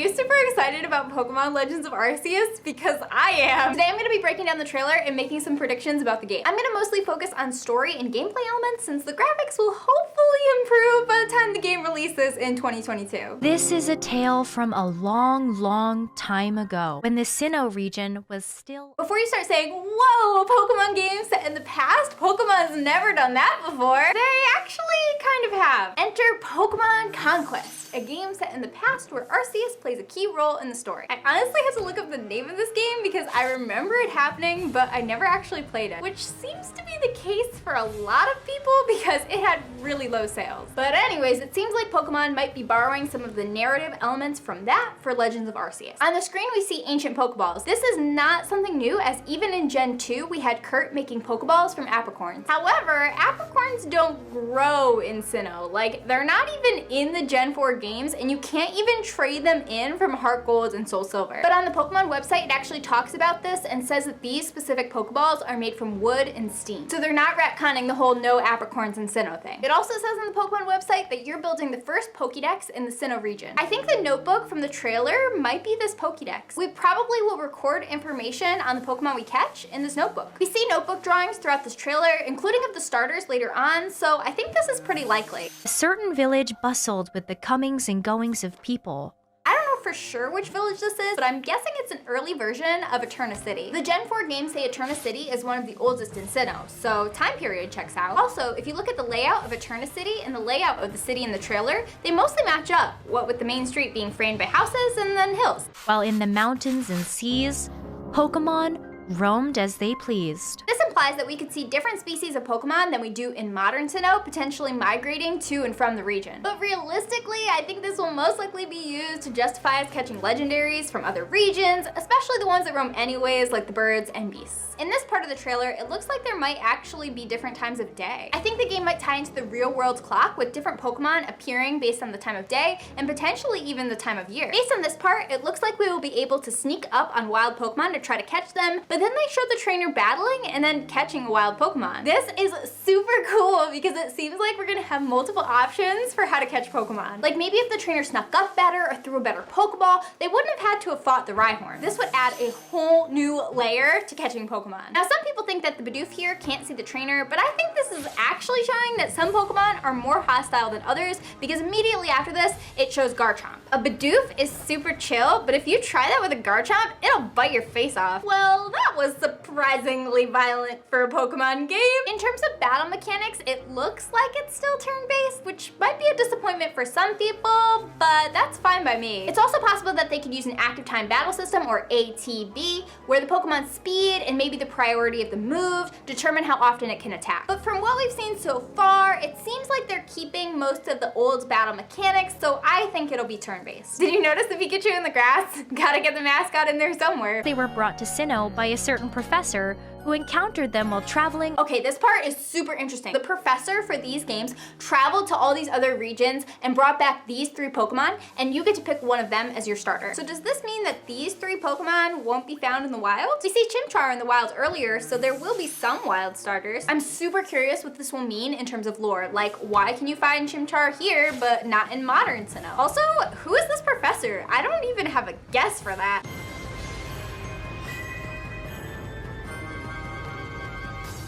you super excited about Pokemon Legends of Arceus? Because I am. Today I'm going to be breaking down the trailer and making some predictions about the game. I'm going to mostly focus on story and gameplay elements since the graphics will hopefully improve by the time the game releases in 2022. This is a tale from a long, long time ago, when the Sinnoh region was still... Before you start saying, whoa, a Pokemon game set in the past? Pokemon's never done that before. They actually kind of have. Enter Pokemon Conquest, a game set in the past where Arceus plays a key role in the story. I honestly had to look up the name of this game because I remember it happening, but I never actually played it, which seems to be the case for a lot of people because it had really low sales. But anyways, it seems like Pokemon might be borrowing some of the narrative elements from that for Legends of Arceus. On the screen, we see ancient Pokeballs. This is not something new, as even in Gen 2, we had Kurt making Pokeballs from apricorns. However, apricorns don't grow in Sinnoh. Like, they're not even in the Gen 4 games, and you can't even trade them in from Heart Gold and Soul Silver. But on the Pokemon website, it actually talks about this and says that these specific Pokeballs are made from wood and steam. So they're not retconning the whole no apricorns in Sinnoh thing. It also says on the Pokemon website that you're building the first Pokédex in the Sinnoh region. I think the notebook from the trailer might be this Pokédex. We probably will record information on the Pokemon we catch in this notebook. We see notebook drawings throughout this trailer, including of the starters later on, so I think this is pretty likely. A certain village bustled with the comings and goings of people. I don't know for sure which village this is, but I'm guessing it's an early version of Eterna City. The Gen 4 games say Eterna City is one of the oldest in Sinnoh, so time period checks out. Also, if you look at the layout of Eterna City and the layout of the city in the trailer, they mostly match up, what with the main street being framed by houses and then hills. While in the mountains and seas, Pokemon roamed as they pleased. This implies that we could see different species of Pokemon than we do in modern Sinnoh, potentially migrating to and from the region. But realistically, I think this will most likely be used to justify us catching legendaries from other regions, especially the ones that roam anyways, like the birds and beasts. In this part of the trailer, it looks like there might actually be different times of day. I think the game might tie into the real world clock with different Pokemon appearing based on the time of day and potentially even the time of year. Based on this part, it looks like we will be able to sneak up on wild Pokemon to try to catch them, but then they show the trainer battling and then catching a wild Pokemon. This is super cool because it seems like we're gonna have multiple options for how to catch Pokemon. Like maybe if the trainer snuck up better or threw a better Pokeball, they wouldn't have had to have fought the Rhyhorn. This would add a whole new layer to catching Pokemon. Now some people think that the Bidoof here can't see the trainer, but I think this is actually showing that some Pokemon are more hostile than others because immediately after this, it shows Garchomp. A Bidoof is super chill, but if you try that with a Garchomp, it'll bite your face off. Well, that was surprisingly violent for a Pokemon game. In terms of battle mechanics, it looks like it's still turn-based, which might be a disappointment for some people, but that's fine by me. It's also possible that they could use an active time battle system, or ATB, where the Pokemon's speed and maybe the priority of the move determine how often it can attack. But from what we've seen so far, it seems like they're keeping most of the old battle mechanics, so I think it'll be turn-based. Did you notice the Pikachu in the grass? Gotta get the mascot in there somewhere. They were brought to Sinnoh by a certain professor who encountered them while traveling. Okay, this part is super interesting. The professor for these games traveled to all these other regions and brought back these 3 Pokemon, and you get to pick one of them as your starter. So does this mean that these 3 Pokemon won't be found in the wild? We see Chimchar in the wild earlier, so there will be some wild starters. I'm super curious what this will mean in terms of lore. Like, why can you find Chimchar here, but not in modern Sinnoh? Also, who is this professor? I don't even have a guess for that.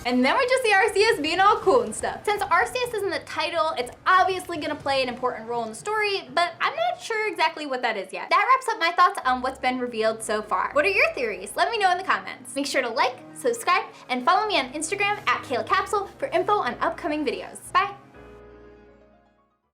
And then we just see Arceus being all cool and stuff. Since Arceus is in the title, it's obviously gonna play an important role in the story, but I'm not sure exactly what that is yet. That wraps up my thoughts on what's been revealed so far. What are your theories? Let me know in the comments. Make sure to like, subscribe, and follow me on Instagram @KaylaCapsule for info on upcoming videos. Bye.